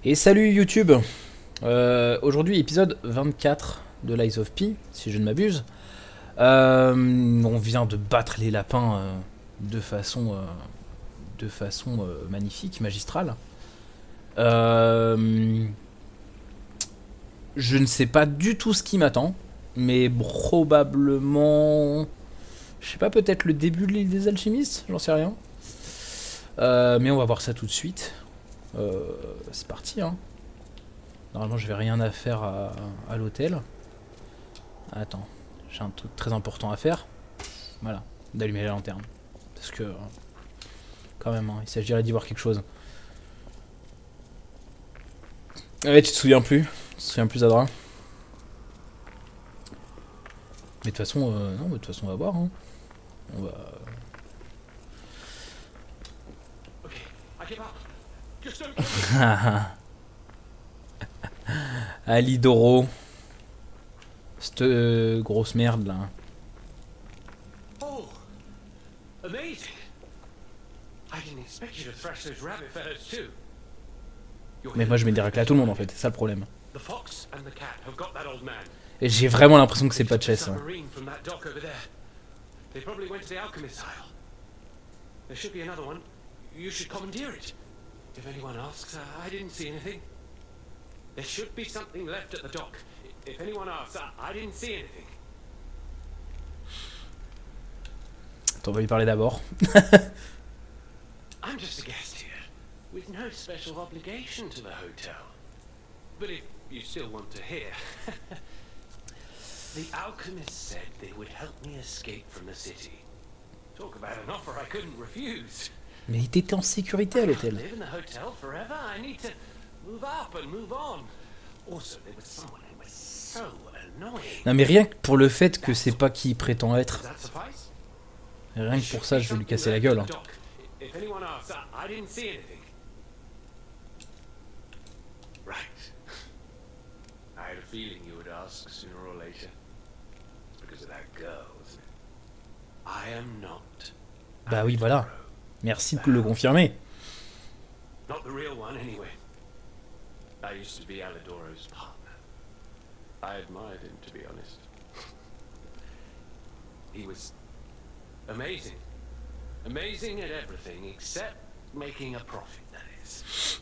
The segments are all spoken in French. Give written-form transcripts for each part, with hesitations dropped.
Et salut YouTube. Aujourd'hui épisode 24 de Lies of P, si je ne m'abuse. On vient de battre les lapins de façon magnifique, magistrale. Je ne sais pas du tout ce qui m'attend, mais probablement, je sais pas, peut-être le début de l'île des alchimistes, j'en sais rien. Mais on va voir ça tout de suite. C'est parti, hein. Normalement, je vais rien à faire à l'hôtel. Attends, j'ai un truc très important à faire. Voilà, d'allumer la lanterne. Parce que, quand même, hein, il s'agirait d'y voir quelque chose. Ouais, tu te souviens plus. Tu te souviens plus, Zadra. Mais de toute façon, non, mais de toute façon, on va voir. Hein. On va. Alidoro. Cette grosse merde là. Oh, amazing! I didn't expect you to thrash those rabbit fellows too. Mais moi je mets des raclés à tout le monde en fait, c'est ça le problème. The fox and the cat have got that old man. Et j'ai vraiment l'impression que c'est pas de chess. Hein. Submarine from that dock over there. They probably went to the alchemist's isle. There should be another one. You should commandeer it. If anyone asks, I didn't see anything. There should be something left at the dock. If anyone asks, I didn't see anything. Attends, on va lui parler d'abord. I'm just a guest here, with no special obligation to the hotel. But if you still want to hear, the alchemist said they would help me escape from the city. Talk about an offer I couldn't refuse. Mais il était en sécurité à l'hôtel. Live in the hotel forever. I need to move up and move on. Also, there was someone who was so annoying. Non mais rien que pour le fait que c'est pas qui il prétend être. Does that suffice? Rien que pour ça, je vais lui casser la gueule. Hein. If anyone asks, I didn't see anything. Right. I had a feeling you would ask sooner or later. It's because of that girl, isn't it? I am not. Bah oui, voilà. Merci de le confirmer. Not the real one, anyway. I used to be Alidoro's partner. I admired him, to be honest. He was amazing. Amazing at everything except making a profit, that is.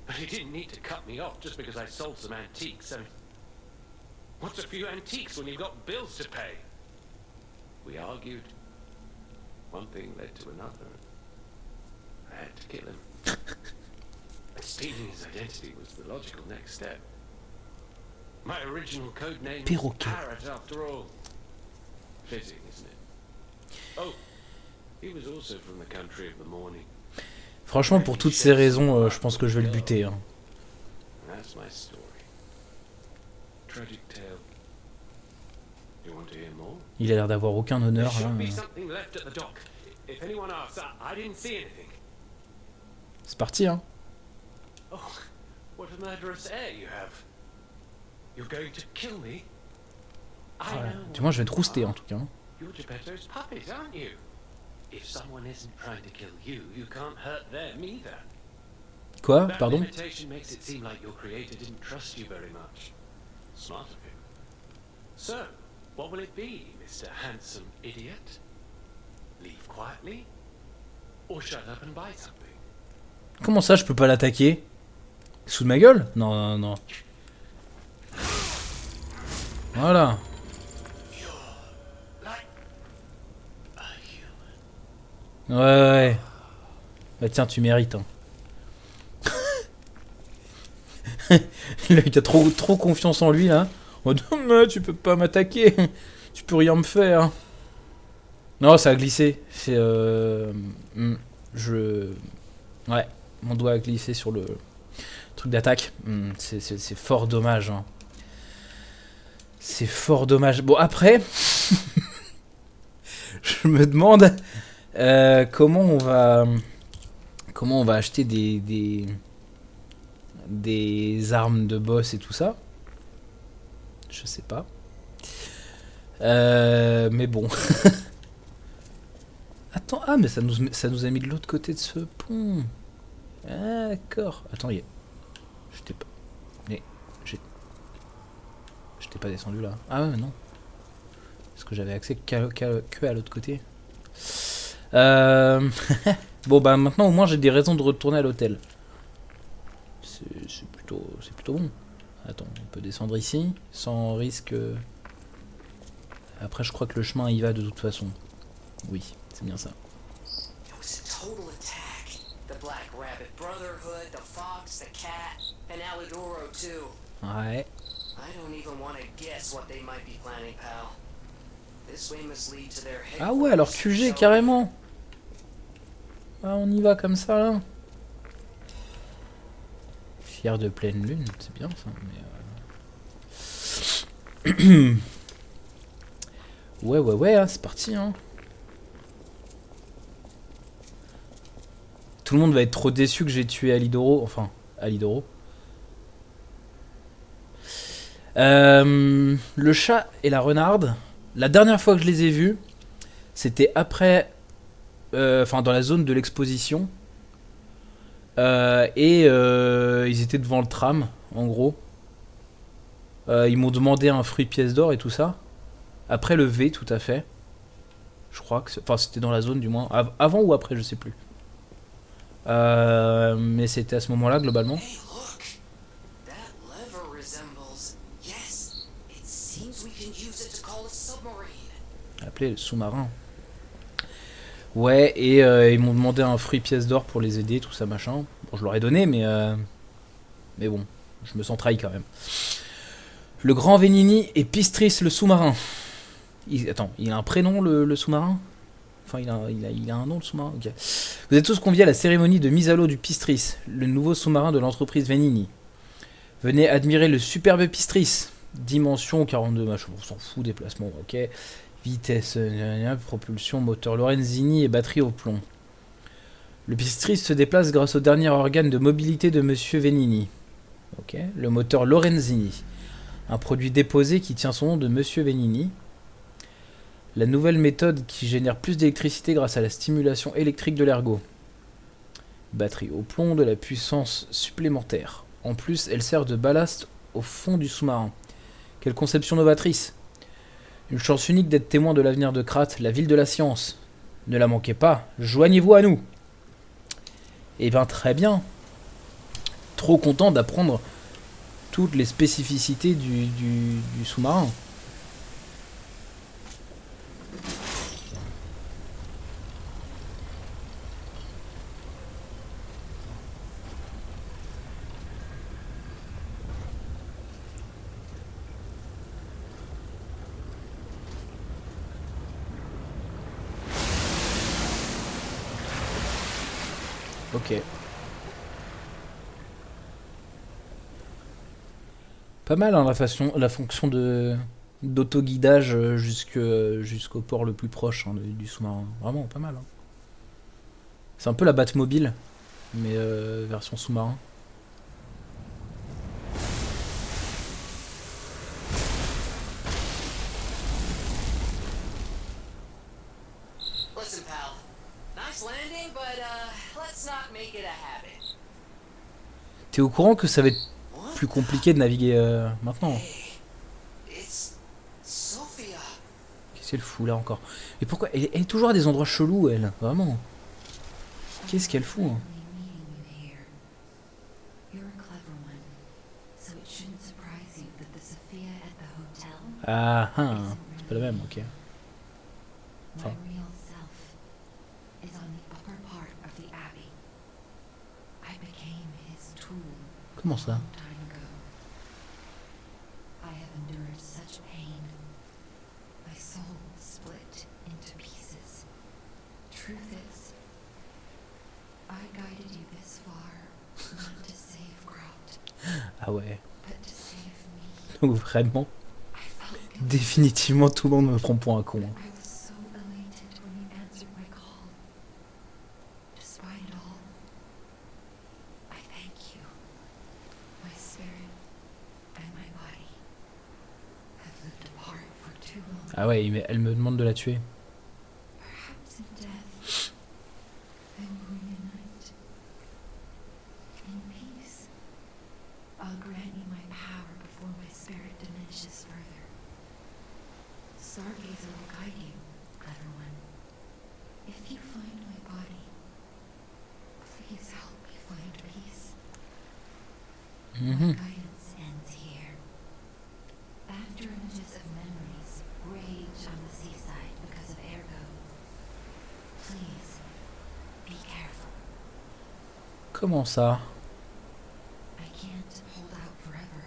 But he didn't need to cut me off just because I sold some antiques. I mean, what's a few antiques when you've got bills to pay? We argued. One thing led to another. I had to kill him. Stealing his identity was the logical next step. My original code name was Parrot, after all. Fitting, isn't it? Oh, he was also from the country of the morning. Franchement, pour toutes ces raisons, je pense que je vais le buter. Hein. That's my story. Tragic tale. You want to hear more? Il a l'air d'avoir aucun honneur. There Là. should be something left at the dock. If anyone asks, I didn't see anything. C'est parti, hein. Oh, what a murderous air you have. You're going to kill me? I Ouais. know. Du moins, je vais te rouster en tout cas. Hein. You're Geppetto's puppet, aren't you? If someone isn't trying to kill you, you can't hurt them either. Quoi? That Pardon? limitation makes it seem like your creator didn't trust you very much. Smart of him. So, what will it be, Mr. Handsome Idiot? Leave quietly? Or shut up and buy something? Comment ça, je peux pas l'attaquer? Sous de ma gueule? Non, non, non. Voilà. Ouais, ouais. Bah tiens, tu mérites. Hein. Là, il a trop confiance en lui, là. Oh non, mais tu peux pas m'attaquer. Tu peux rien me faire. Non, ça a glissé. C'est... Ouais, mon doigt a glissé sur le truc d'attaque. C'est fort dommage. Hein. C'est fort dommage. Bon, après... je me demande... comment on va acheter des armes de boss et tout ça. Je sais pas. Mais bon. Attends, ah mais ça nous a mis de l'autre côté de ce pont. Ah, d'accord. Attends, J'étais pas... Mais... J'étais pas descendu là. Ah ouais, non. Parce que j'avais accès que à l'autre côté. Bon bah maintenant au moins j'ai des raisons de retourner à l'hôtel. C'est plutôt bon. Attends, on peut descendre ici sans risque. Après je crois que le chemin y va de toute façon. Oui, c'est bien ça. It was a total attack. The Black Rabbit Brotherhood, the Fox, the Cat, and Alidoro too. Ouais. I don't even want to guess what they might be planning, pal. This way must lead to their Ah ouais, alors QG carrément. Ah, on y va comme ça là. Fier de pleine lune, c'est bien ça. Mais ouais, hein, c'est parti. Hein. Tout le monde va être trop déçu que j'ai tué Alidoro. Enfin, Alidoro. Le chat et la renarde. La dernière fois que je les ai vus, c'était après. Enfin, dans la zone de l'exposition. Ils étaient devant le tram, en gros. Ils m'ont demandé un fruit pièce d'or et tout ça. Après le V, tout à fait. Je crois que... Enfin, c'était dans la zone, du moins. Avant ou après, je sais plus. Mais c'était à ce moment-là, globalement. Hey, look. That lever resembles. Yes. It seems we can use it to call a submarine. Appelé le sous-marin. Ouais, et ils m'ont demandé un fruit pièce d'or pour les aider, tout ça, machin. Bon, je leur ai donné, mais bon, je me sens trahi quand même. Le grand Venini et Pistris le sous-marin. Attends, il a un prénom le sous-marin? Enfin, il a un nom le sous-marin. Ok. Vous êtes tous conviés à la cérémonie de mise à l'eau du Pistris, le nouveau sous-marin de l'entreprise Venini. Venez admirer le superbe Pistris. Dimension 42, machin, on s'en fout, déplacement, ok. Vitesse, propulsion, moteur Lorenzini et batterie au plomb. Le Pistris se déplace grâce au dernier organe de mobilité de Monsieur Venini. Ok. Le moteur Lorenzini. Un produit déposé qui tient son nom de Monsieur Venini. La nouvelle méthode qui génère plus d'électricité grâce à la stimulation électrique de l'ergot. Batterie au plomb, de la puissance supplémentaire. En plus, elle sert de ballast au fond du sous-marin. Quelle conception novatrice! Une chance unique d'être témoin de l'avenir de Krat, la ville de la science. Ne la manquez pas, joignez-vous à nous! Et ben très bien. Trop content d'apprendre toutes les spécificités du sous-marin. Ok. Pas mal hein, la fonction d'auto-guidage jusqu'au port le plus proche hein, du sous-marin. Vraiment pas mal. Hein. C'est un peu la Batmobile, mais version sous-marin. Listen, pal. Nice landing, but let's not make it a habit. T'es au courant que ça va être What? plus compliqué de naviguer maintenant? Hey, it's Sophia. Qu'est-ce qu'elle fout là encore? Et pourquoi elle est toujours à des endroits chelous, elle? Vraiment? Qu'est-ce qu'elle fout hein? Ah, ah, c'est pas la même, ok. Enfin. Comment ça? Ah ouais. Donc vraiment, définitivement tout le monde me prend pour un con. Hein. Ah ouais, mais elle me demande de la tuer. I'll grant you my power before my spirit diminishes further. Stargazer will guide you, clever one. If you find my body, please help me find peace. My guidance ends here. After images of memories rage on the seaside because of Ergo, please be careful. Comment ça? I can't hold out forever.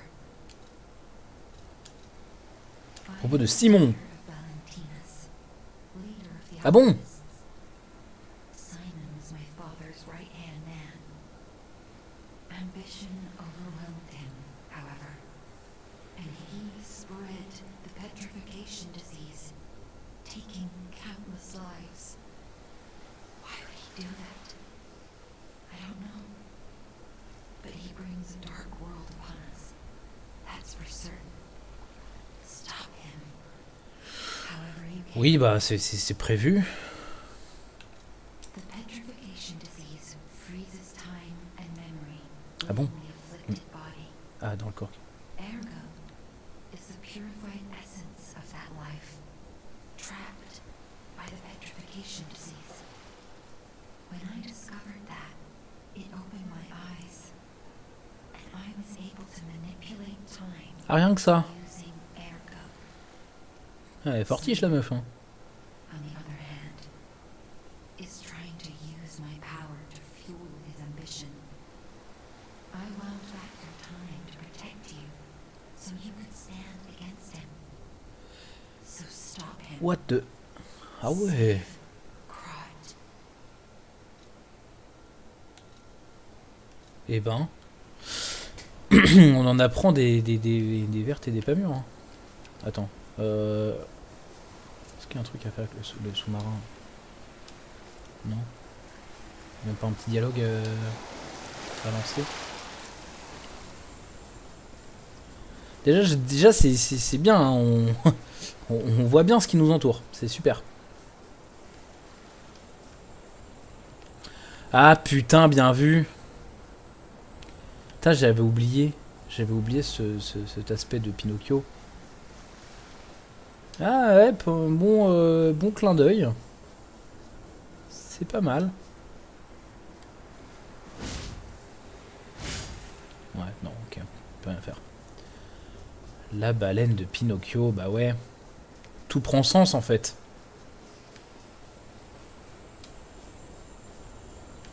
À propos de Simon. Valentinus, leader of the Ah bon? alchemists. Simon was my father's right-hand man. Ambition overwhelmed him, however, and he spread the petrification disease, taking countless lives. Why would he do that? I don't know. But he brings a dark world upon us. That's for certain. Stop him. However you can. Oui, bah c'est prévu. The petrification disease freezes time and memory Ah bon? within the afflicted body. Ah, dans le corps. Ergo is the purified essence of that life, trapped by the petrification disease. When I discovered that, it opened my eyes, and I was able to manipulate time Ah, rien que ça. using Ergo. Ah, elle est fortiche la meuf, hein. On the other hand, is trying to use my power to fuel his ambition. I wound back your time to protect you, so you could stand against him. So stop him. What the... Ah ouais. Cried. Eh ben... on en apprend des vertes et des pas mûres. Hein. Attends. Est-ce qu'il y a un truc à faire avec le sous-marin? Non. Même pas un petit dialogue à lancer. Déjà c'est bien, hein, on voit bien ce qui nous entoure, c'est super. Ah putain, bien vu. Putain, j'avais oublié cet aspect de Pinocchio. Ah ouais, bon clin d'œil. C'est pas mal. Ouais, non, ok, on peut rien faire. La baleine de Pinocchio, bah ouais. Tout prend sens en fait.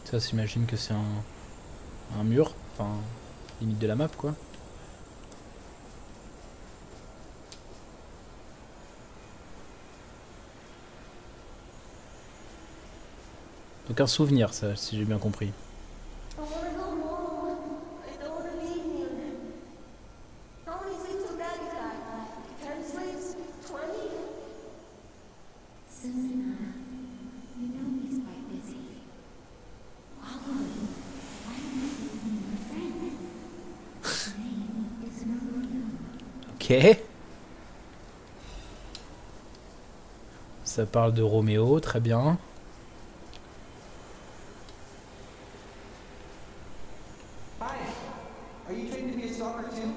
Ça s'imagine que c'est un mur, enfin, limite de la map quoi. Donc un souvenir, ça, si j'ai bien compris. I wanna go home. I don't wanna be here. How many sleeps will Daddy got? 10 sleeps? 20? Soon enough. You know he's quite busy. Follow him. Find your friend. His name is Maria. Ok. Ça parle de Roméo, très bien. Hi. Are you trained to be a stalker too?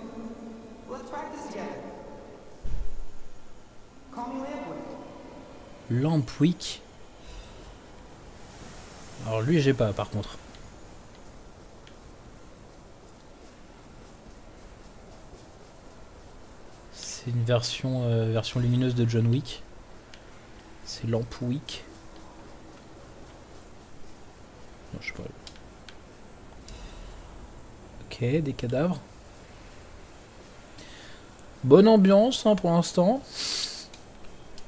Let's practice together. Call me Lampwick. Lampwick. Alors lui j'ai pas par contre. C'est une version lumineuse de John Wick. C'est Lampwick. Non, je sais pas. Ok, des cadavres. Bonne ambiance hein, pour l'instant.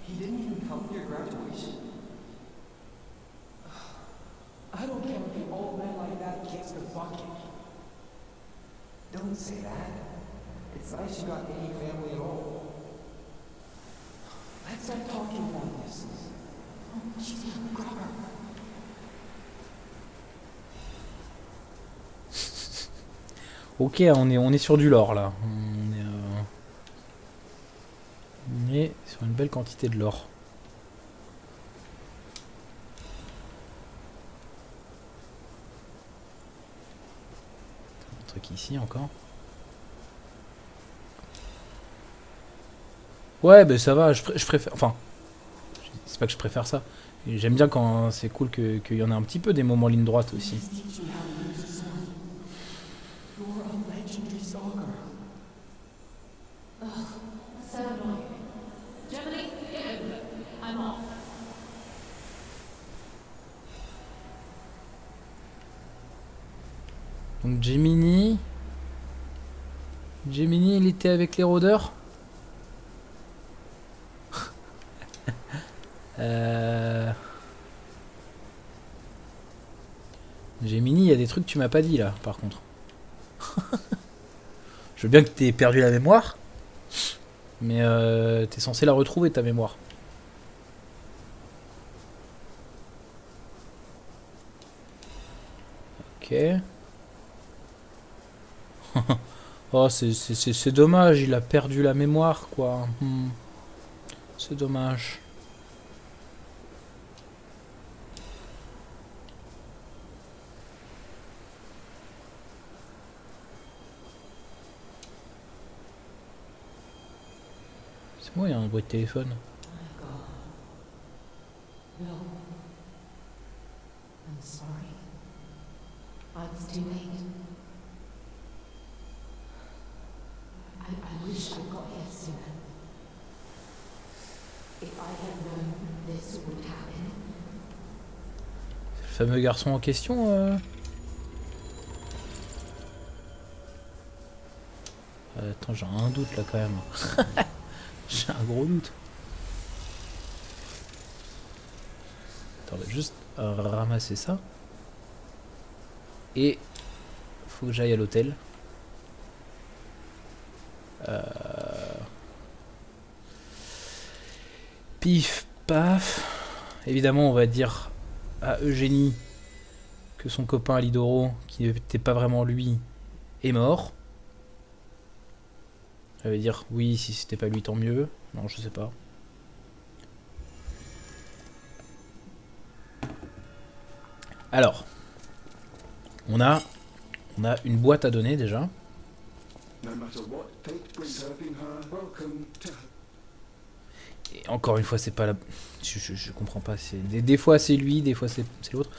He didn't even come to your graduation? I don't care if an old man like that kicks the bucket. Don't say that. It's nice you got any family at all. Let's start talking about this. Oh, she's not Grover. Ok, on est sur du lore là. On est sur une belle quantité de lore. Un truc ici encore. Ouais, ben ça va, je préfère... Enfin, c'est pas que je préfère ça. J'aime bien quand c'est cool qu'il y en a un petit peu des moments ligne droite aussi. Donc Gemini... Gemini, il était avec les rôdeurs. Gemini, il y a des trucs que tu m'as pas dit là, par contre. Je veux bien que t'aies perdu la mémoire, mais t'es censé la retrouver ta mémoire. Ok. Oh, c'est dommage, il a perdu la mémoire, quoi. C'est dommage. C'est moi, il y a un bruit de téléphone. No. I'm sorry. I was too late. I wish I got here sooner. If I had known this would happen. Le fameux garçon en question. Attends, j'ai un doute là quand même. J'ai un gros doute. Attends, on va juste ramasser ça. Et faut que j'aille à l'hôtel. Pif, paf. Évidemment, on va dire à Eugénie que son copain Alidoro, qui n'était pas vraiment lui, est mort. Elle va dire oui, si c'était pas lui, tant mieux. Non, je sais pas. Alors, on a une boîte à donner déjà. Et encore une fois, c'est pas la... Je comprends pas. Des fois c'est lui, des fois c'est l'autre.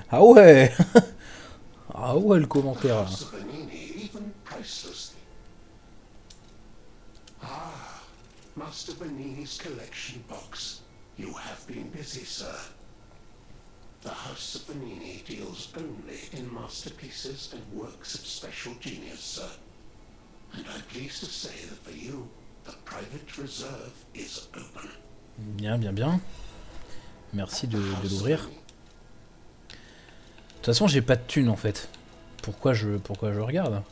Ah ouais. Ah ouais, le commentaire. Là. Master Bernini's collection box. You have been busy, sir. The House of Bernini deals only in masterpieces and works of special genius, sir. And I'm pleased to say that for you, the private reserve is open. Bien, bien, bien. Merci de l'ouvrir. De toute façon, j'ai pas de thunes en fait. Pourquoi je regarde?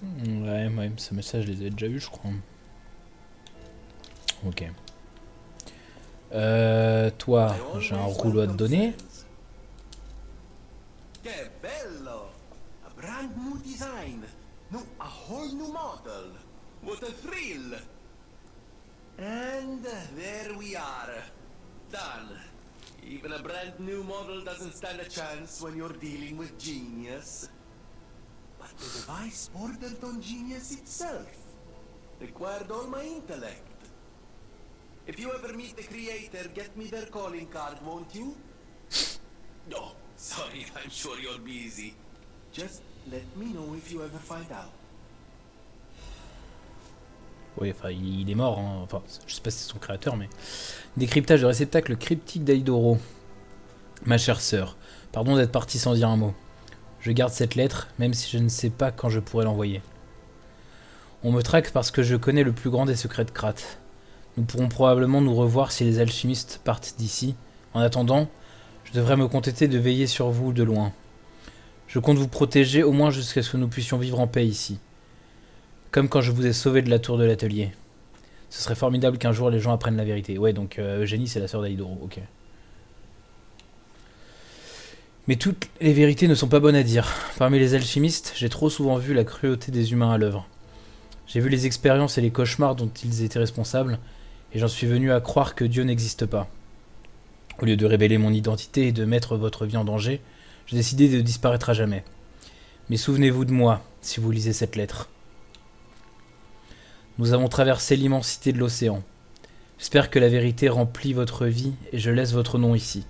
Ouais, ce message, je les ai déjà vus, je crois. Ok. Toi, j'ai un rouleau à te donner. Que bello! A brand new design. No, a whole new model. What a thrill! And there we are. Done. Even a brand new model doesn't stand a chance when you're dealing with genius. But the device ordered on genius itself required all my intellect. If you ever meet the creator, get me their calling card, won't you? No, sorry, I'm sure you're busy. Just let me know if you ever find out. Oui, enfin, il est mort, hein. Enfin, je sais pas si c'est son créateur, mais... Décryptage de réceptacle cryptique d'Aidoro. Ma chère sœur, pardon d'être parti sans dire un mot. Je garde cette lettre, même si je ne sais pas quand je pourrai l'envoyer. On me traque parce que je connais le plus grand des secrets de Krat. Nous pourrons probablement nous revoir si les alchimistes partent d'ici. En attendant, je devrais me contenter de veiller sur vous de loin. Je compte vous protéger au moins jusqu'à ce que nous puissions vivre en paix ici. Comme quand je vous ai sauvé de la tour de l'atelier. Ce serait formidable qu'un jour les gens apprennent la vérité. Ouais, donc Eugénie, c'est la sœur d'Aidoro, ok. Mais toutes les vérités ne sont pas bonnes à dire. Parmi les alchimistes, j'ai trop souvent vu la cruauté des humains à l'œuvre. J'ai vu les expériences et les cauchemars dont ils étaient responsables, et j'en suis venu à croire que Dieu n'existe pas. Au lieu de révéler mon identité et de mettre votre vie en danger, j'ai décidé de disparaître à jamais. Mais souvenez-vous de moi, si vous lisez cette lettre. Nous avons traversé l'immensité de l'océan. J'espère que la vérité remplit votre vie et je laisse votre nom ici.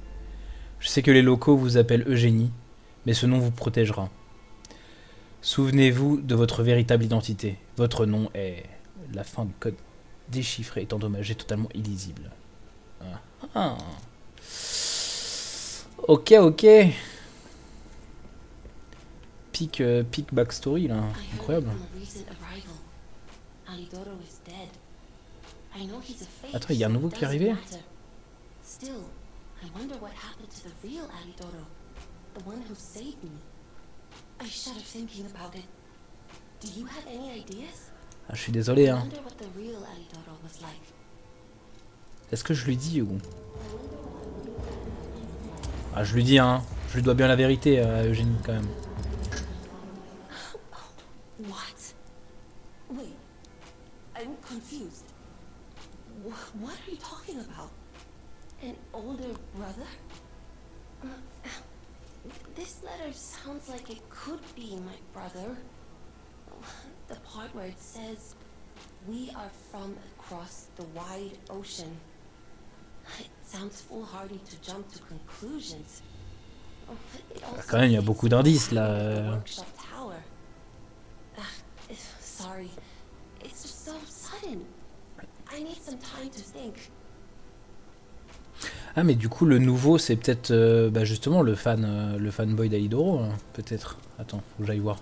Je sais que les locaux vous appellent Eugénie, mais ce nom vous protégera. Souvenez-vous de votre véritable identité. Votre nom est... La fin du code déchiffré est endommagée, totalement illisible. Ah. Ok. Peak backstory là, incroyable. Attends, il y a un nouveau qui est arrivé? Ah, je suis désolé hein. Est-ce que je lui dis ou... Ah, je lui dis hein. Je lui dois bien la vérité à Eugénie quand même. What? Wait, I'm confused. What are you talking about? An older brother? This letter sounds like it could be my brother. The part where it says, "We are from across the wide ocean." It sounds foolhardy to jump to conclusions. Quand même, il y a beaucoup d'indices là. Sorry, it's just so sudden. I need some time to think. Ah mais du coup le nouveau c'est peut-être justement le fanboy d'Alidoro hein, peut-être. Attends, faut que j'aille voir.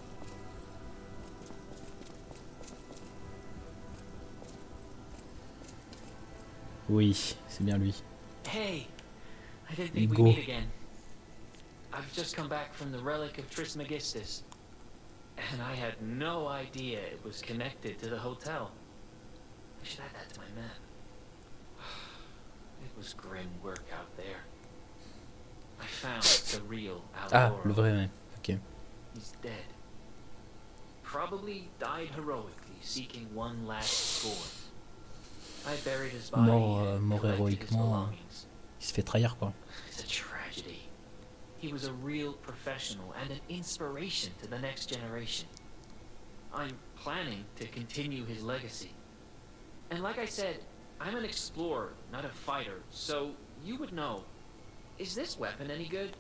Oui, c'est bien lui. Hey, I didn't think we'd Go. meet again. I've just come back from the relic of Trismegistus, and I had no idea it was connected to the hotel. I should add that to my map. It was grim work out there. I found the real Ah, Alidoro. le vrai, ouais. Ok. He's dead. Probably died heroically, seeking one last score. I buried his body and Mort collected his héroïquement. belongings. Il se fait trahir quoi. It's a tragedy. He was a real professional and an inspiration to the next generation. I'm planning to continue his legacy. And like I said, I'm an explorer, not a fighter, so you would know. Is this weapon any good?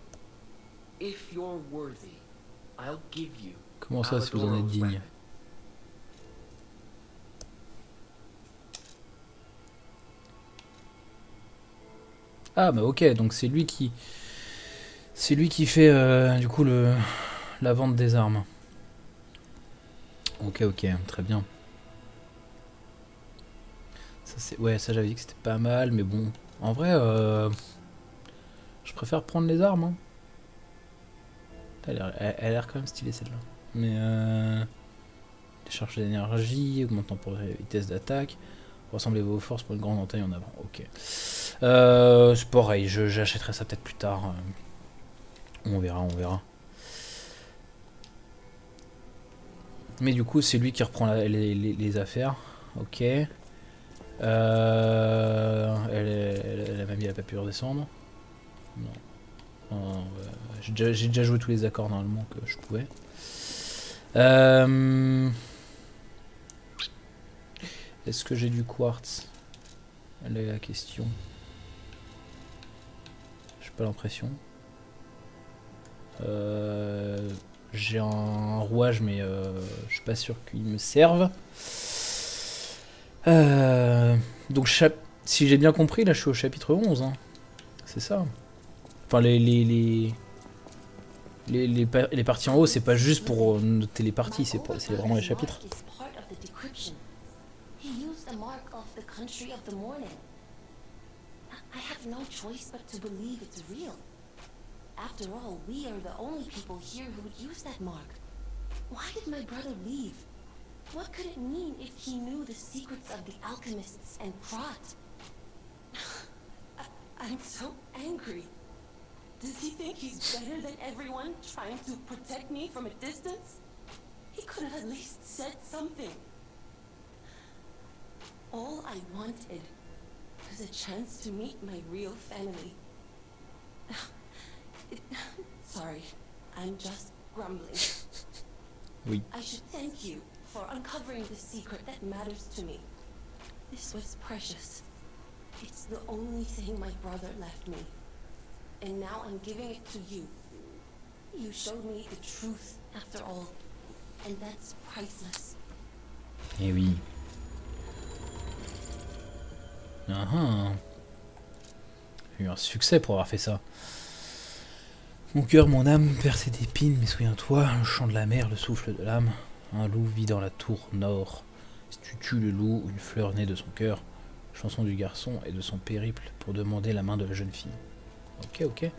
If you're worthy, I'll give you Comment ça, si vous en êtes Alidoro's digne? weapon. Ah bah ok, donc c'est lui qui fait du coup la vente des armes. Ok, très bien. Ça c'est ouais, ça j'avais dit que c'était pas mal, mais bon, en vrai, je préfère prendre les armes. Hein. Elle a l'air quand même stylée celle-là. Mais décharge d'énergie, augmentant pour la vitesse d'attaque. Ressemblez vos forces pour une grande entaille en avant. Ok. C'est pareil, j'achèterai ça peut-être plus tard. On verra. Mais du coup, c'est lui qui reprend les affaires. Ok. La mamie, elle a pas pu redescendre. Non. J'ai déjà joué tous les accords normalement que je pouvais. Est-ce que j'ai du quartz? Elle est la question. J'ai pas l'impression. J'ai un rouage mais je suis pas sûr qu'il me serve. Donc si j'ai bien compris, là je suis au chapitre 11. Hein. C'est ça. Enfin les parties en haut, c'est pas juste pour noter les parties, c'est vraiment les chapitres. The mark of the country of the morning. I have no choice but to believe it's real. After all, we are the only people here who would use that mark. Why did my brother leave? What could it mean if he knew the secrets of the alchemists and Krat? I'm so angry. Does he think he's better than everyone, trying to protect me from a distance? He could have at least said something. All I wanted was a chance to meet my real family. Sorry, I'm just grumbling. Oui. I should thank you for uncovering the secret that matters to me. This was precious. It's the only thing my brother left me. And now I'm giving it to you. You showed me the truth after all. And that's priceless. Eh oui. Ah ah. J'ai eu un succès pour avoir fait ça. Mon cœur, mon âme, percée d'épines, mais souviens-toi, le chant de la mer, le souffle de l'âme. Un loup vit dans la tour nord. Si tu tues le loup, une fleur naît de son cœur. Chanson du garçon et de son périple pour demander la main de la jeune fille. Ok, ok.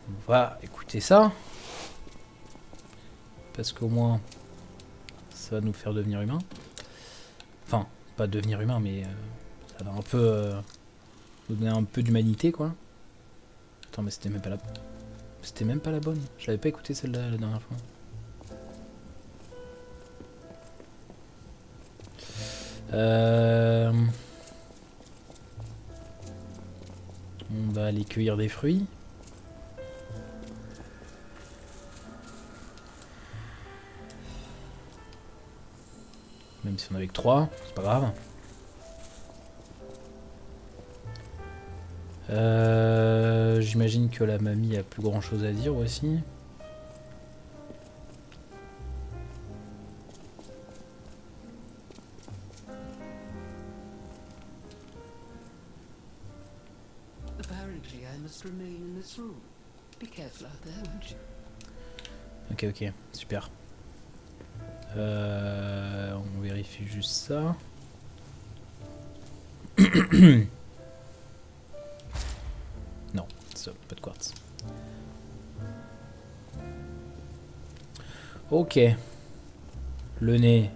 On va écouter ça. Parce qu'au moins, ça va nous faire devenir humains. Enfin, pas devenir humains, mais ça va un peu nous donner un peu d'humanité, quoi. Attends, mais c'était même pas la... C'était même pas la bonne. Je l'avais pas écouté celle-là la dernière fois. On va aller cueillir des fruits. Même si on avait que 3, c'est pas grave. J'imagine que la mamie a plus grand chose à dire aussi. Apparently, I must remain in this room. Be careful out there, won't you? Ok, ok, super. On vérifie juste ça. Non, ça, pas de quartz. Ok. Le nez,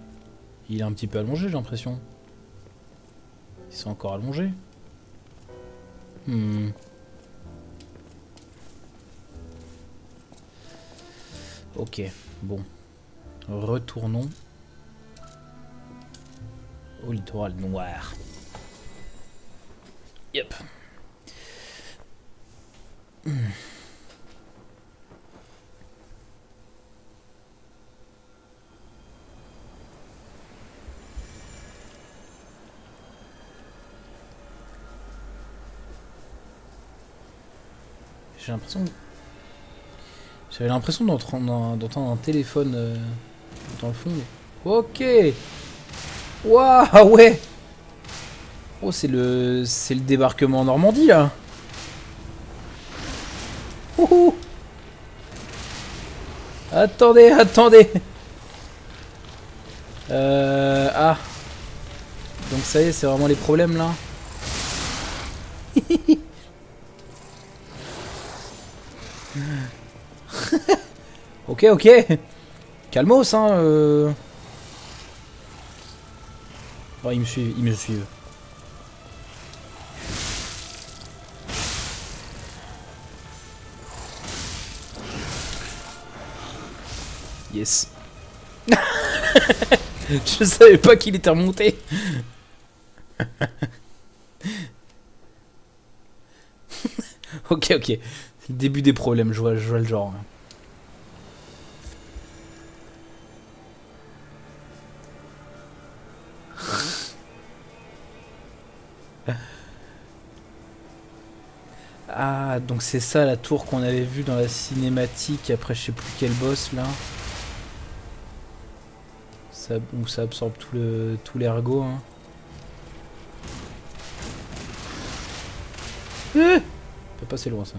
il est un petit peu allongé, j'ai l'impression. Il s'est encore allongé. Ok, bon. Retournons au littoral noir. Yep. J'avais l'impression d'entendre un téléphone dans le fond. Ok. Waouh, ouais. Oh, c'est le débarquement en Normandie là. Ouhou. Attendez, attendez. Ah. Donc ça y est, c'est vraiment les problèmes là. Ok, ok. Calmos, hein. Oh, ils me suivent, ils me suivent. Yes. Je savais pas qu'il était remonté. Ok, ok. C'est le début des problèmes, je vois le genre. Ah, donc c'est ça la tour qu'on avait vue dans la cinématique, après je sais plus quel boss là. Ça, où ça absorbe tout l'ergot. Hein. Peut passer loin ça.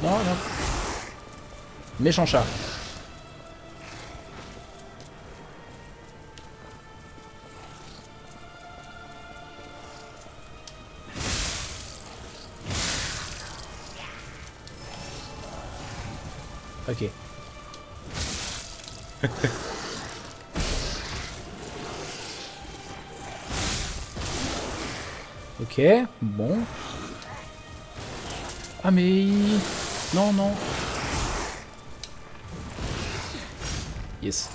Non, non. Méchant chat. Ok. Ok, bon. Ah mais... Non, non. Yes.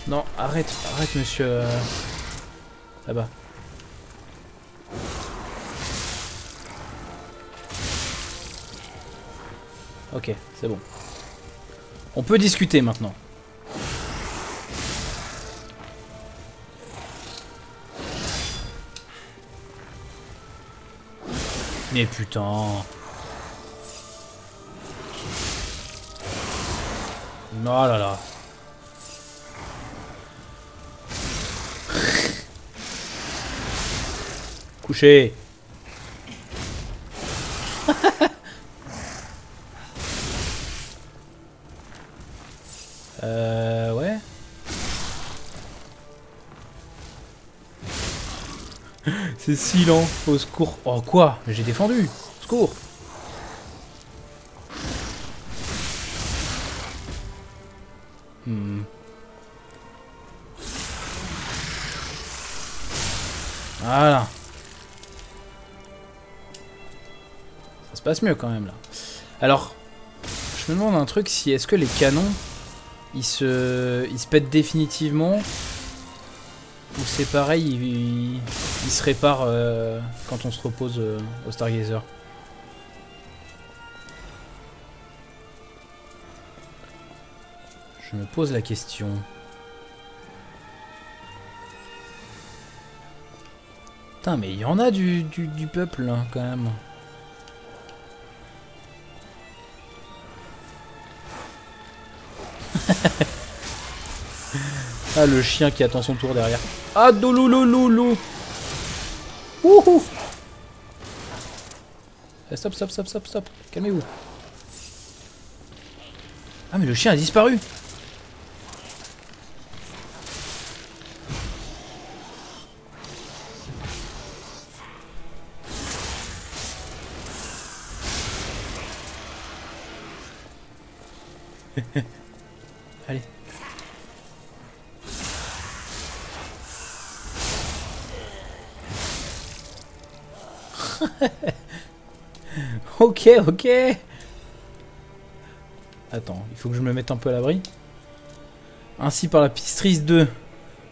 Non, arrête, arrête monsieur. Là-bas. Ok, c'est bon. On peut discuter maintenant. Mais putain. Oh là là. Couché. Ouais. C'est si lent. Au secours. Oh quoi? Mais j'ai défendu. Au secours. Voilà. Ça se passe mieux quand même là. Alors, je me demande un truc, si est-ce que les canons ils se pètent définitivement ou c'est pareil, ils se réparent quand on se repose au Stargazer. Je me pose la question. Putain, mais il y en a du peuple là, quand même. Ah, le chien qui attend son tour derrière. Ah, douloulouloulou. Wouhou. Stop, stop, stop, stop, stop. Calmez-vous. Ah, mais le chien a disparu. Allez. Ok, ok. Attends, il faut que je me mette un peu à l'abri. Ainsi par la Pistrice 2.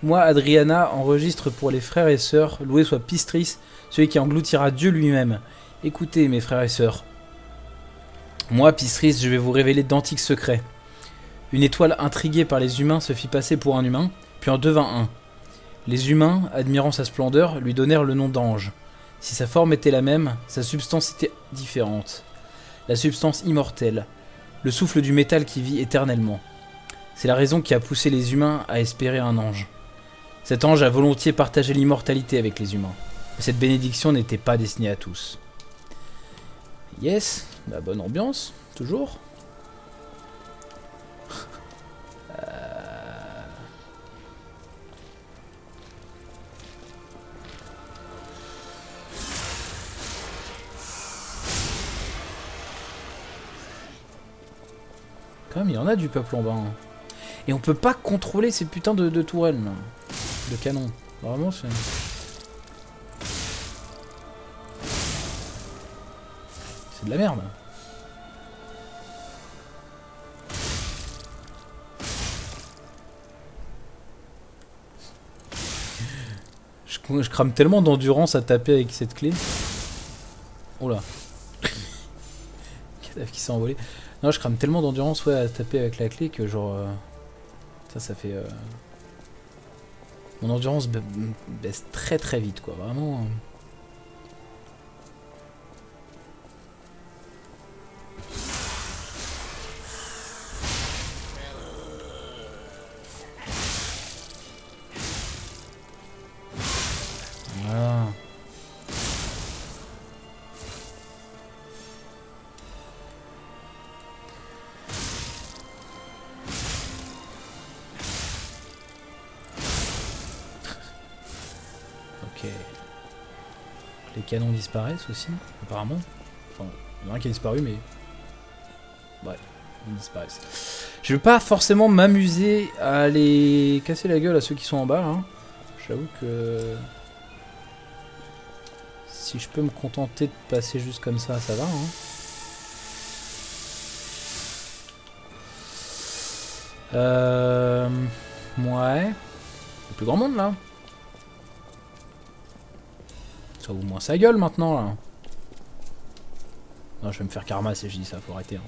Moi, Adriana, enregistre pour les frères et sœurs. Loué soit Pistrice, celui qui engloutira Dieu lui-même. Écoutez, mes frères et sœurs. Moi, Pistrice, je vais vous révéler d'antiques secrets. Une étoile intriguée par les humains se fit passer pour un humain, puis en devint un. Les humains, admirant sa splendeur, lui donnèrent le nom d'ange. Si sa forme était la même, sa substance était différente. La substance immortelle, le souffle du métal qui vit éternellement. C'est la raison qui a poussé les humains à espérer un ange. Cet ange a volontiers partagé l'immortalité avec les humains. Mais cette bénédiction n'était pas destinée à tous. Yes, la bonne ambiance, toujours. Quand même, il y en a du peuple en bas. Hein. Et on peut pas contrôler ces putains de tourelles, là. De canon. Vraiment, c'est... C'est de la merde. Je crame tellement d'endurance à taper avec cette clé. Oh là. Cadavre qui s'est envolé. Non, je crame tellement d'endurance ouais, à taper avec la clé que genre... Ça fait... Mon endurance baisse très très vite quoi, vraiment... Voilà. Ok. Les canons disparaissent aussi, apparemment. Enfin, il y en a un qui a disparu, mais... Ouais, ils disparaissent. Je vais pas forcément m'amuser à les casser la gueule à ceux qui sont en bas, hein. J'avoue que... Si je peux me contenter de passer juste comme ça, ça va, hein. Ouais. Il y a plus grand monde, là. Ça ouvre moins sa gueule, maintenant, là. Non, je vais me faire karma si je dis ça, faut arrêter, hein.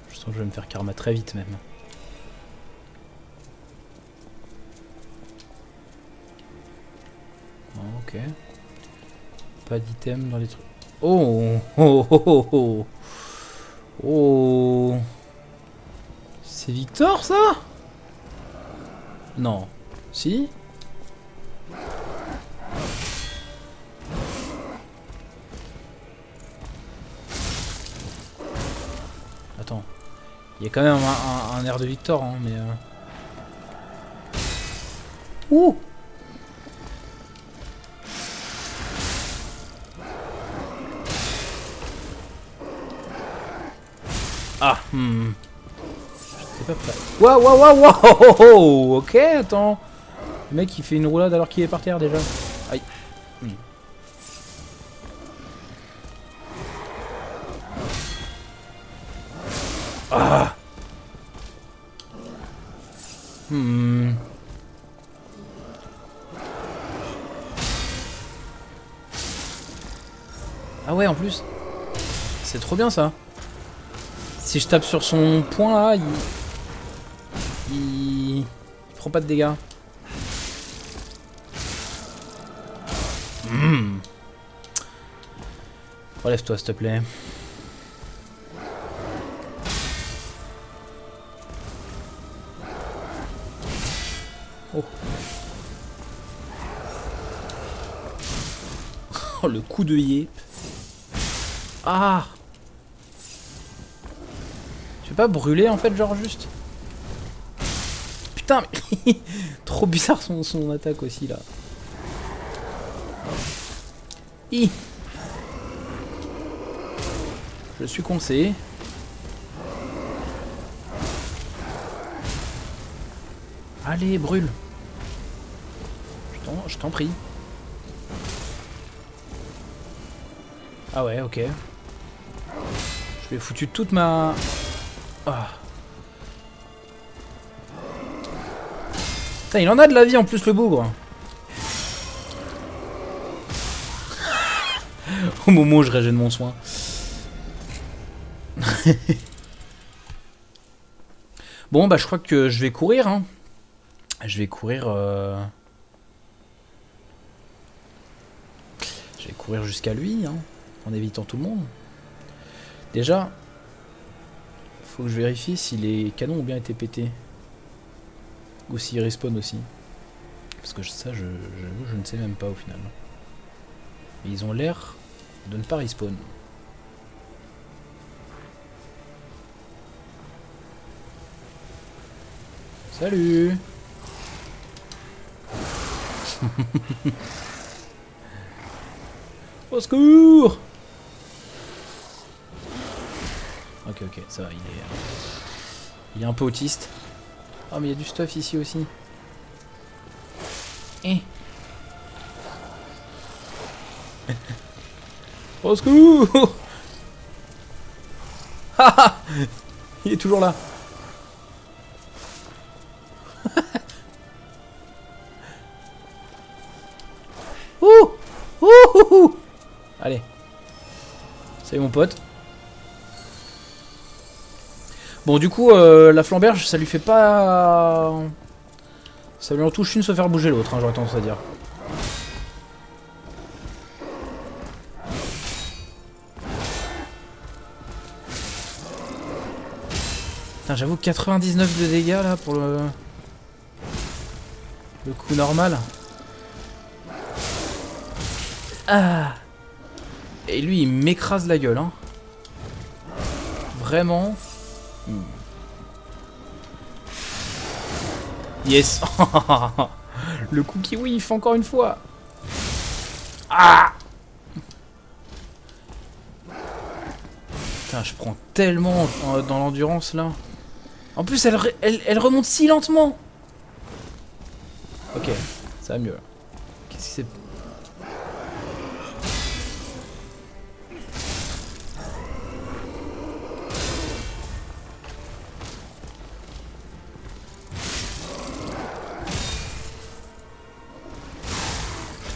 Je sens que je vais me faire karma très vite même. Oh, ok. Pas d'item dans les trucs. Oh oh oh oh oh. Oh. C'est Victor ça? Non. Si? Attends. Il y a quand même un air de Victor, hein, mais... Ouh! Ah, Je sais pas prêt. Waouh, waouh, waouh, waouh, oh, oh, oh, ok, attends. Le mec il fait une roulade alors qu'il est par terre déjà. Aïe. Ah. Ah ouais, en plus. C'est trop bien ça. Si je tape sur son point là, il prend pas de dégâts. Relève-toi s'il te plaît. Oh. Oh le coup de yep. Ah. Tu veux pas brûler en fait, genre juste? Putain, mais trop bizarre son attaque aussi là. Hi. Je suis coincé. Allez, brûle. Je t'en prie. Ah ouais, ok. Je lui ai foutu toute ma... Ah. Putain, il en a de la vie en plus le bougre. Au moment où je régène mon soin. Bon bah je crois que je vais courir hein. Je vais courir je vais courir jusqu'à lui hein, en évitant tout le monde. Déjà faut que je vérifie si les canons ont bien été pétés. Ou s'ils respawn aussi. Parce que ça je ne sais même pas au final. Mais ils ont l'air de ne pas respawn. Salut. Au secours. Ok, ça va, il est un peu autiste. Oh mais il y a du stuff ici aussi. Au secours. Il est toujours là. Allez. Salut mon pote. Bon du coup la flamberge ça lui fait pas... Ça lui en touche une se faire bouger l'autre hein, j'aurais tendance à dire. Putain j'avoue 99 de dégâts là pour le coup normal. Ah. Et lui il m'écrase la gueule hein. Vraiment. Yes. Le coup kiwi il fait encore une fois. Ah. Putain je prends tellement dans l'endurance là. En plus elle remonte si lentement. Ok ça va mieux. Qu'est-ce que c'est?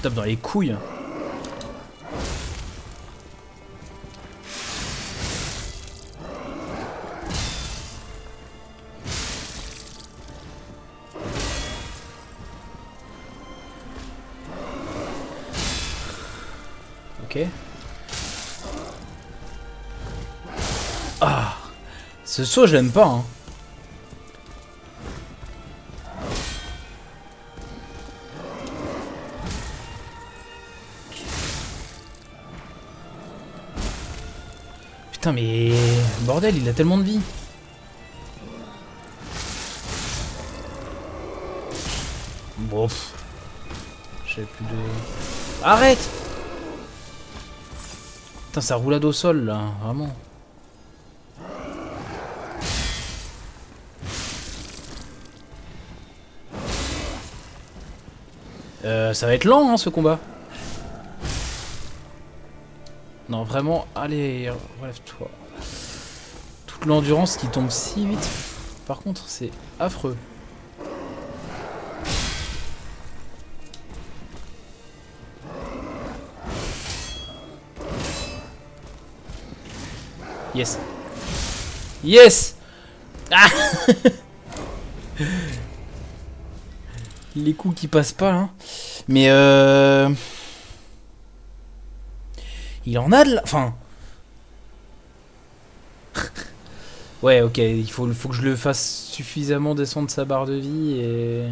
Tape dans les couilles. Ok. Ah, ce saut, je l'aime pas. Hein. Putain, mais bordel, il a tellement de vie. Bon, j'ai plus de. Arrête! Putain, ça roulade au sol là, vraiment. Ça va être lent hein, ce combat. Non, vraiment, allez, relève-toi. Toute l'endurance qui tombe si vite. Par contre, c'est affreux. Yes. Yes. Ah. Les coups qui passent pas, hein. Mais il en a de la... Enfin... Ouais, ok, il faut que je le fasse suffisamment descendre sa barre de vie et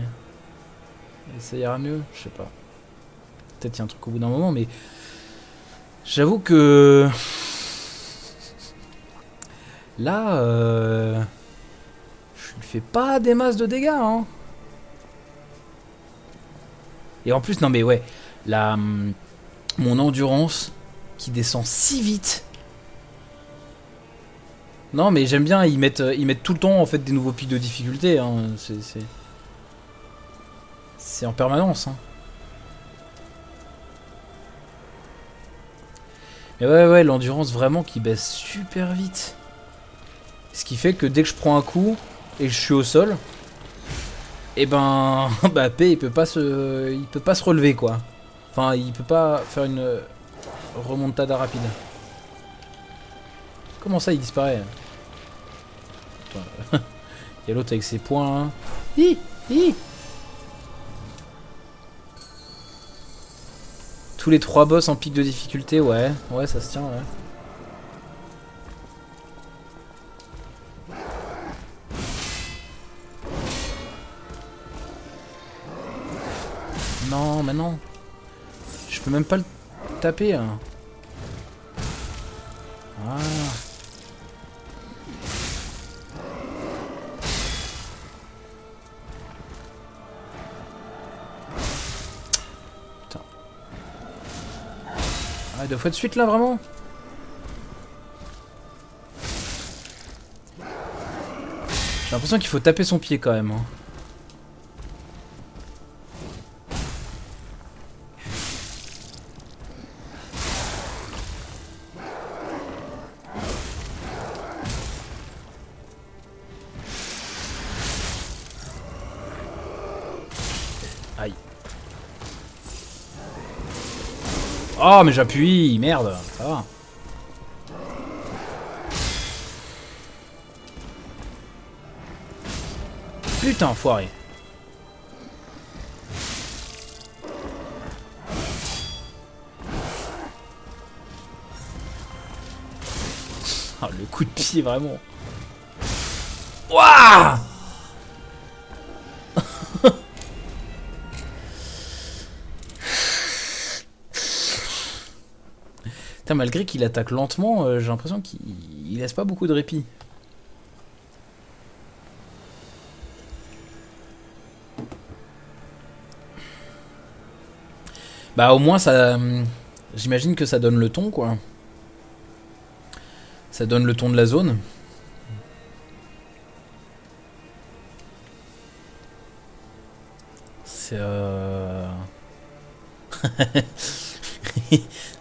ça ira mieux, je sais pas. Peut-être il y a un truc au bout d'un moment, mais... J'avoue que... Là, je lui fais pas des masses de dégâts, hein. Et en plus, non mais ouais, mon endurance qui descend si vite. Non mais j'aime bien, ils mettent tout le temps en fait des nouveaux pics de difficulté. Hein. C'est en permanence. Hein. Mais ouais, l'endurance vraiment qui baisse super vite. Ce qui fait que dès que je prends un coup et que je suis au sol, et ben, bah P il peut pas se relever quoi. Enfin, il peut pas faire une remontada rapide. Comment ça il disparaît? Il y a l'autre avec ses poings. Hein. Hi. Tous les 3 boss en pic de difficulté, ouais, ça se tient, ouais. Non, mais non. Je peux même pas le taper. Hein. Ah. Putain. Ah, 2 fois de suite là, vraiment? J'ai l'impression qu'il faut taper son pied quand même. Hein. Aïe. Oh mais j'appuie, merde, ça va. Putain, enfoiré. Oh, le coup de pied vraiment. Waouh. Malgré qu'il attaque lentement, j'ai l'impression qu'il laisse pas beaucoup de répit. Bah au moins ça... J'imagine que ça donne le ton quoi. Ça donne le ton de la zone. C'est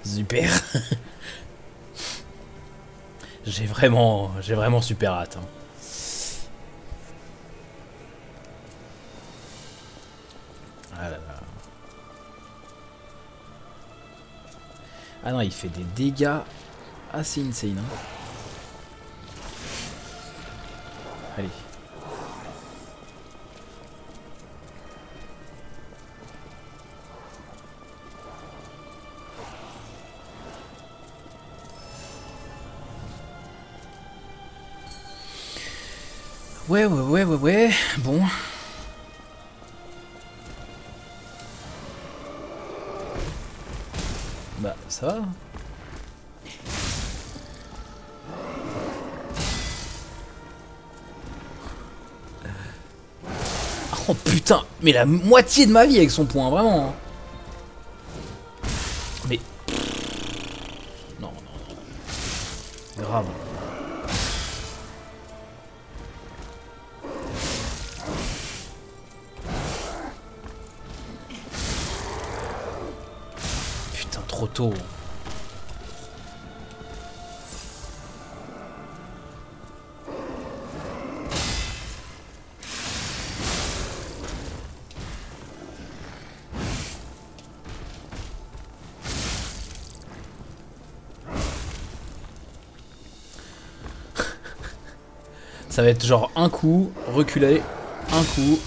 super. J'ai vraiment super hâte. Hein. Ah là là. Ah non, il fait des dégâts assez insane. Hein. Allez. Ouais. Bon. Bah, ça va. Oh putain, mais la moitié de ma vie avec son point, vraiment. Mais... Non. Grave. Putain, trop tôt. Ça va être genre un coup, reculer, un coup.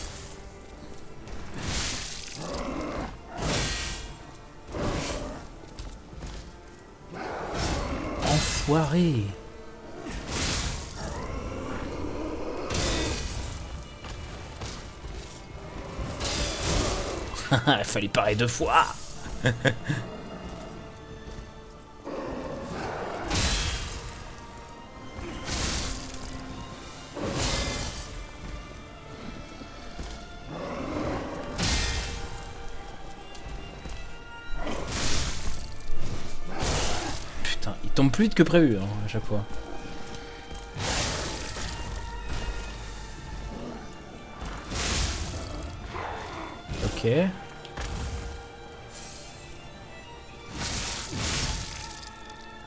Enfoiré. Il fallait parer 2 fois. Putain, il tombe plus vite que prévu hein, à chaque fois. Ok.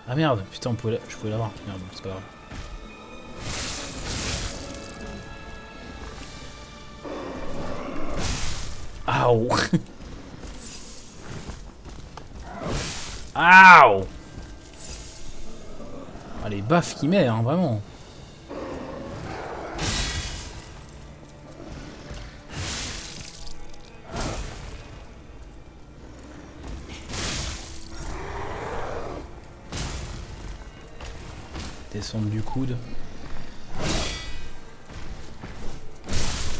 Ah merde, putain, je pouvais l'avoir. Merde, c'est pas grave. Aouh. Aouh. Ah, les baffes qu'il met, hein, vraiment. Descendre du coude.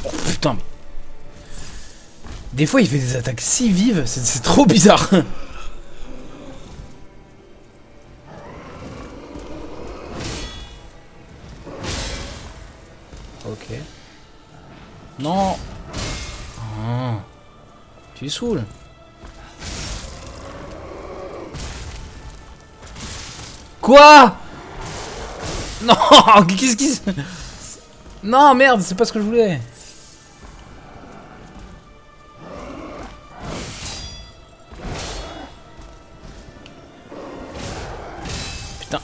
Oh putain, mais... Des fois il fait des attaques si vives, c'est trop bizarre. Ok. Non. Ah. Tu es saoul. Quoi? Non, qu'est-ce qui se... Non, merde, c'est pas ce que je voulais. Putain.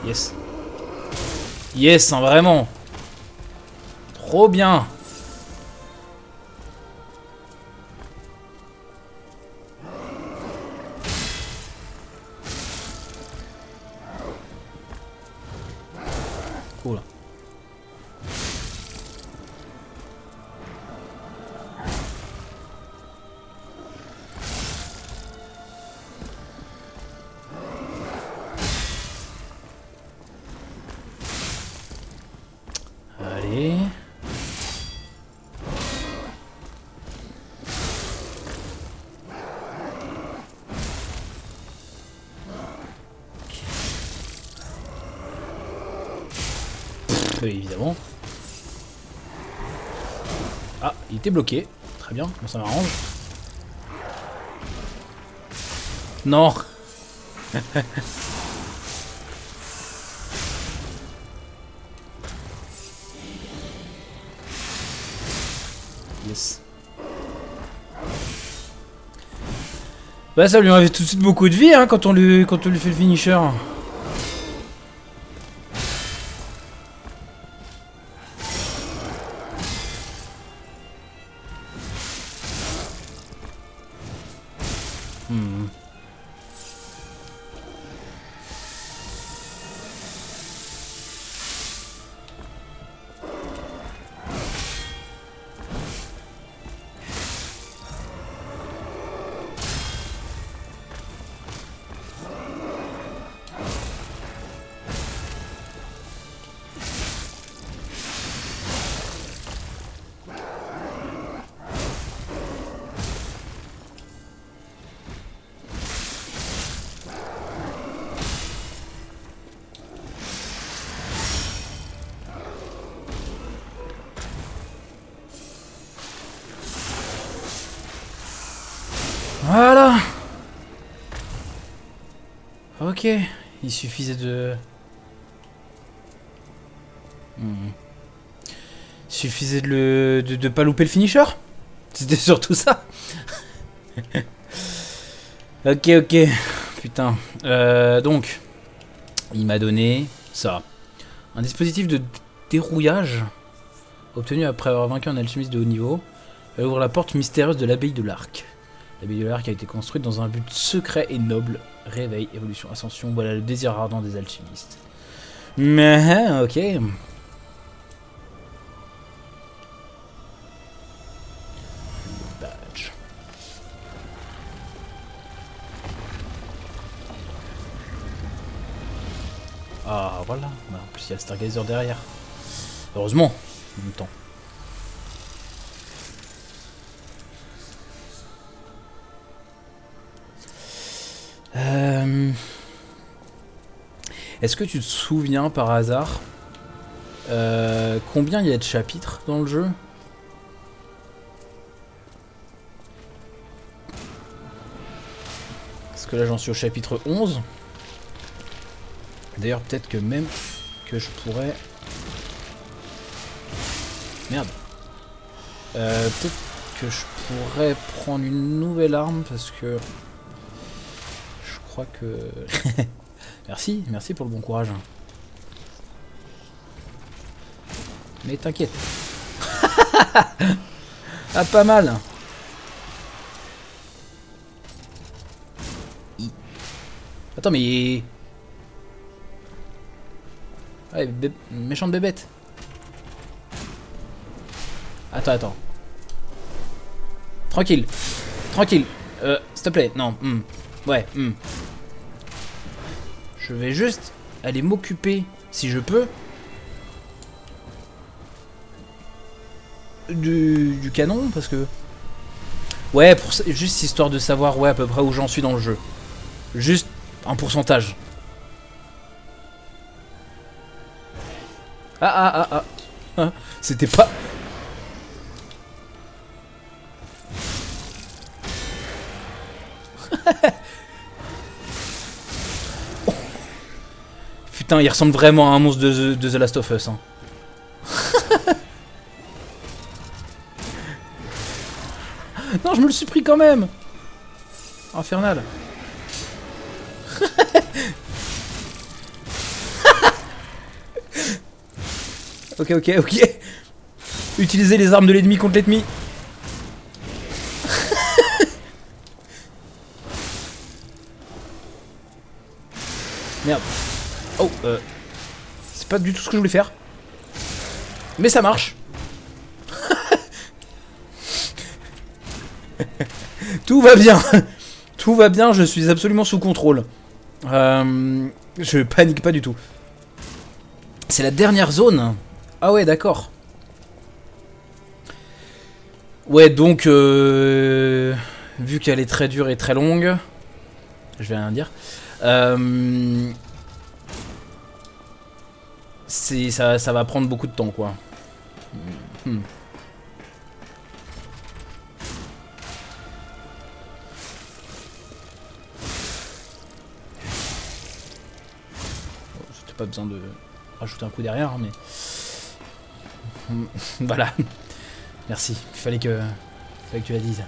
Yes. Yes, hein, vraiment. Trop bien. Cool. Allez. Évidemment. Ah, il était bloqué. Très bien, bon, ça m'arrange. Non. Yes. Bah ça lui enlève tout de suite beaucoup de vie hein, quand on lui fait le finisher. Voilà. Ok, il suffisait de... Il suffisait de pas louper le finisher. C'était surtout ça. Ok, ok. Putain. Donc, il m'a donné ça. Un dispositif de dérouillage obtenu après avoir vaincu un alchimiste de haut niveau. Elle ouvre la porte mystérieuse de l'abbaye de l'Arc. L'abbaye de l'Arc a été construite dans un but secret et noble. Réveil, évolution, ascension. Voilà le désir ardent des alchimistes. Mais, ok. Badge. Ah, voilà. Bah, en plus, il y a le Stargazer derrière. Heureusement, en même temps. Est-ce que tu te souviens par hasard combien il y a de chapitres dans le jeu? Parce que là j'en suis au chapitre 11. D'ailleurs peut-être que même que je pourrais... Merde. Peut-être que je pourrais prendre une nouvelle arme parce que... Je crois que... Merci, merci pour le bon courage. Mais t'inquiète. Ah, pas mal. Attends, mais... Ouais, méchante bébête. Attends. Tranquille. Tranquille. S'il te plaît, non. Ouais, Je vais juste aller m'occuper, si je peux, du canon, parce que... Ouais, juste histoire de savoir à peu près où j'en suis dans le jeu. Juste un pourcentage. Ah. C'était pas... Putain, il ressemble vraiment à un monstre de The Last of Us. Hein. Non, je me le suis pris quand même. Infernal. Ok. Utilisez les armes de l'ennemi contre l'ennemi. Merde. Oh, c'est pas du tout ce que je voulais faire. Mais ça marche. Tout va bien. Tout va bien, je suis absolument sous contrôle. Je panique pas du tout. C'est la dernière zone. Ah ouais, d'accord. Ouais, donc... vu qu'elle est très dure et très longue... Je vais rien dire. Ça va prendre beaucoup de temps, quoi. C'était pas besoin de rajouter un coup derrière, mais... Voilà. Merci. Il fallait que tu la dises.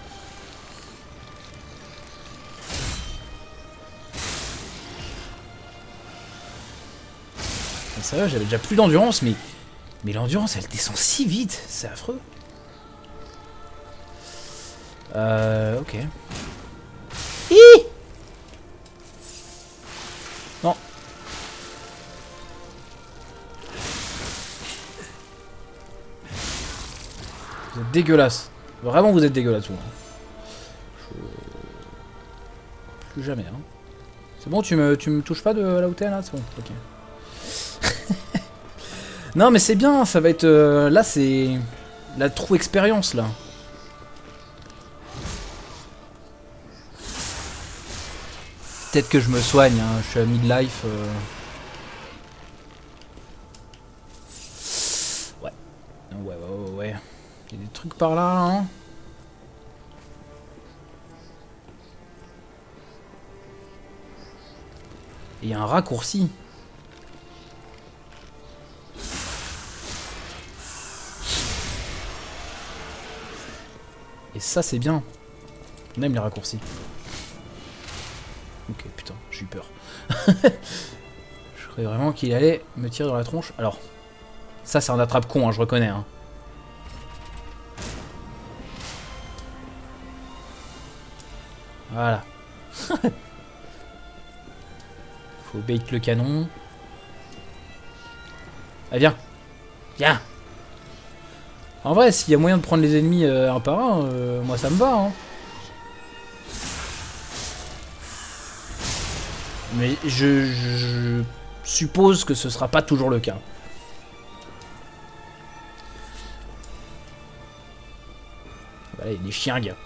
C'est vrai, j'avais déjà plus d'endurance, mais l'endurance, elle descend si vite. C'est affreux. Ok. Hi! Non. Vous êtes dégueulasse. Vraiment, vous êtes dégueulasse, vous. Plus jamais, hein. C'est bon, tu me touches pas de là où t'es, là? C'est bon, ok. Non, mais c'est bien, ça va être... là, c'est... la true expérience, là. Peut-être que je me soigne, hein. Je suis à midlife. Ouais. Ouais. Il y a des trucs par là, hein. il y a un raccourci. Et ça c'est bien. On aime les raccourcis. Ok, putain, j'ai eu peur. Je croyais vraiment qu'il allait me tirer dans la tronche. Alors, ça c'est un attrape-con, hein, je reconnais. Hein. Voilà. Faut bait le canon. Ah, viens. Viens. En vrai, s'il y a moyen de prendre les ennemis un par un, moi ça me va. Hein. Mais je suppose que ce sera pas toujours le cas. Voilà, il y a des chiens, gars.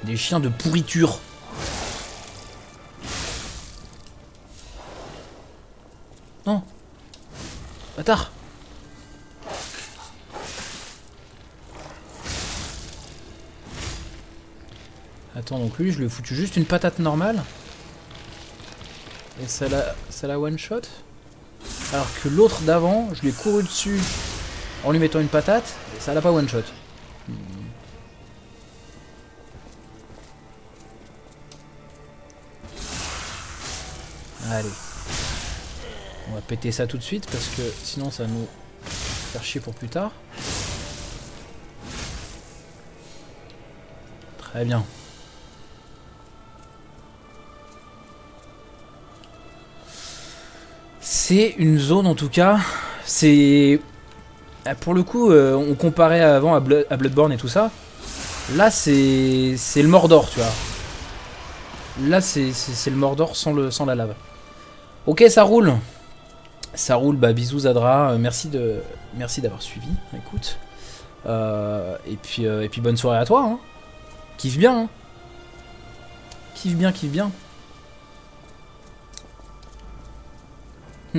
Des chiens de pourriture. Non. Bâtard. Attends, donc lui, je lui ai foutu juste une patate normale. Et ça la one shot. Alors que l'autre d'avant, je lui ai couru dessus en lui mettant une patate. Et ça l'a pas one shot. Allez. On va péter ça tout de suite parce que sinon ça va nous faire chier pour plus tard. Très bien. C'est une zone en tout cas, c'est... Pour le coup, on comparait avant à Bloodborne et tout ça. Là c'est le Mordor, tu vois. Là c'est le Mordor sans la lave. Ok, ça roule. Ça roule, bah bisous Zadra, merci d'avoir suivi, écoute. Et puis bonne soirée à toi, hein. Kiffe bien, hein. Kiffe bien, kiffe bien. Ah,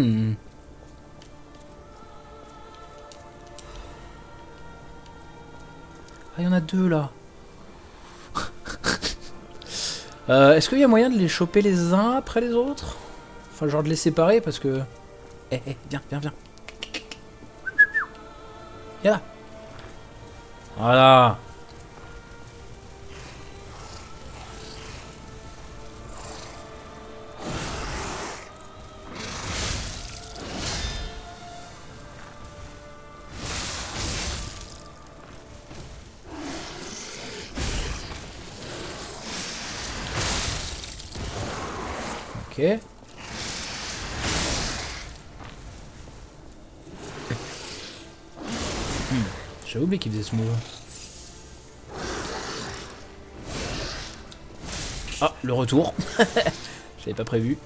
il y en a deux là. Est-ce qu'il y a moyen de les choper les uns après les autres? Enfin, genre de les séparer parce que... Eh, viens. Viens là. Voilà. Ok. J'avais oublié qu'il faisait ce move. Ah, le retour. J'avais pas prévu.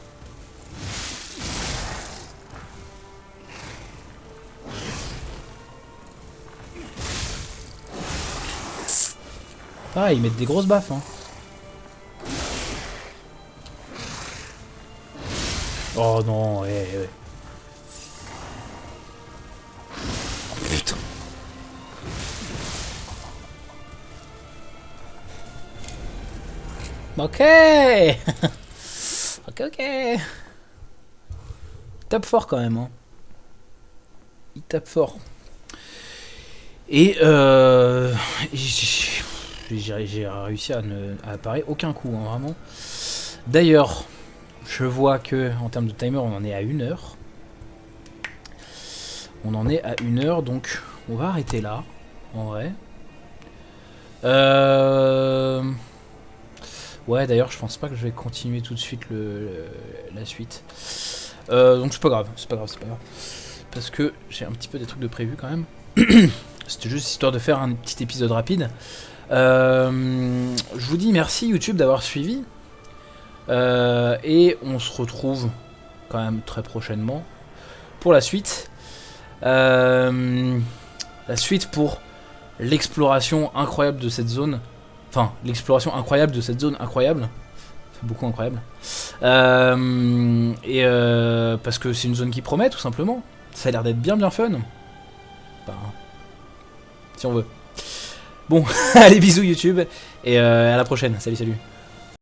Ah, ils mettent des grosses baffes, hein. Oh non, ouais. Oh putain. Ok. Ok. Il tape fort quand même, hein. Il tape fort. Et j'ai réussi à parer aucun coup, hein, vraiment. D'ailleurs, je vois que en termes de timer, on en est à 1 heure. On en est à 1 heure, donc on va arrêter là, en vrai. Ouais, d'ailleurs, je pense pas que je vais continuer tout de suite la suite. Donc c'est pas grave. Parce que j'ai un petit peu des trucs de prévu quand même. C'était juste histoire de faire un petit épisode rapide. Je vous dis merci YouTube d'avoir suivi. Et on se retrouve quand même très prochainement pour la suite. La suite pour l'exploration incroyable de cette zone. Enfin, l'exploration incroyable de cette zone incroyable. C'est beaucoup incroyable. Parce que c'est une zone qui promet, tout simplement. Ça a l'air d'être bien fun. Enfin, si on veut. Bon, allez, bisous YouTube. Et à la prochaine. Salut.